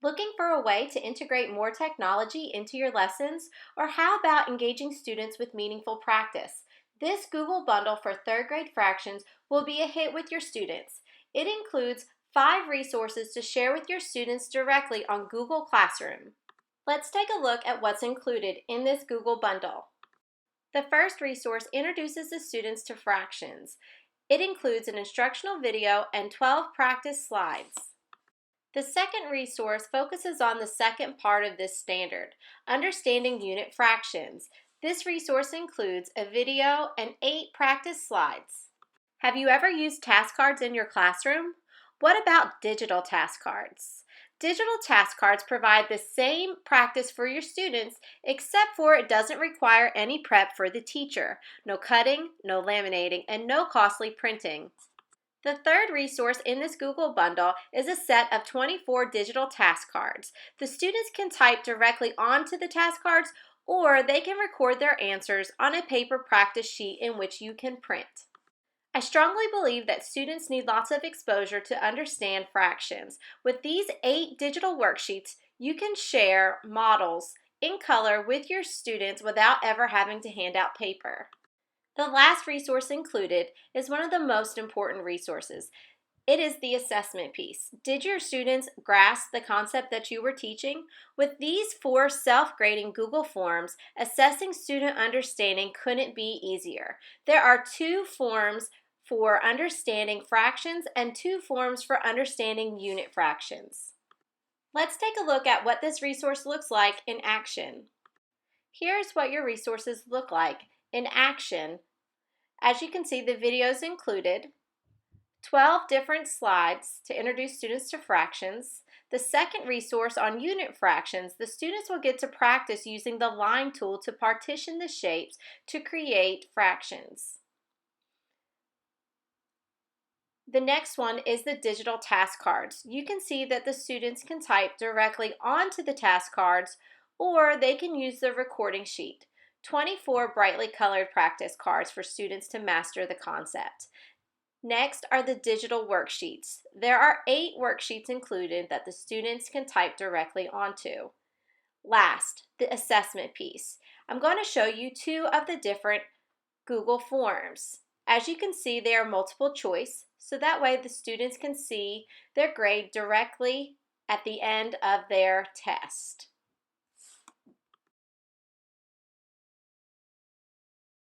Looking for a way to integrate more technology into your lessons? Or how about engaging students with meaningful practice? This Google Bundle for third grade fractions will be a hit with your students. It includes 5 resources to share with your students directly on Google Classroom. Let's take a look at what's included in this Google Bundle. The first resource introduces the students to fractions. It includes an instructional video and 12 practice slides. The second resource focuses on the second part of this standard, understanding unit fractions. This resource includes a video and 8 practice slides. Have you ever used task cards in your classroom? What about digital task cards? Digital task cards provide the same practice for your students, except for it doesn't require any prep for the teacher. No cutting, no laminating, and no costly printing. The third resource in this Google Bundle is a set of 24 digital task cards. The students can type directly onto the task cards, or they can record their answers on a paper practice sheet in which you can print. I strongly believe that students need lots of exposure to understand fractions. With these 8 digital worksheets, you can share models in color with your students without ever having to hand out paper. The last resource included is one of the most important resources. It is the assessment piece. Did your students grasp the concept that you were teaching? With these 4 self-grading Google Forms, assessing student understanding couldn't be easier. There are 2 forms for understanding fractions and 2 forms for understanding unit fractions. Let's take a look at what this resource looks like in action. Here's what your resources look like in action. As you can see, the videos included 12 different slides to introduce students to fractions. The second resource on unit fractions, the students will get to practice using the line tool to partition the shapes to create fractions. The next one is the digital task cards. You can see that the students can type directly onto the task cards, or they can use the recording sheet. 24 brightly colored practice cards for students to master the concept. Next are the digital worksheets. There are 8 worksheets included that the students can type directly onto. Last, the assessment piece. I'm going to show you 2 of the different Google Forms. As you can see, they are multiple choice, so that way the students can see their grade directly at the end of their test.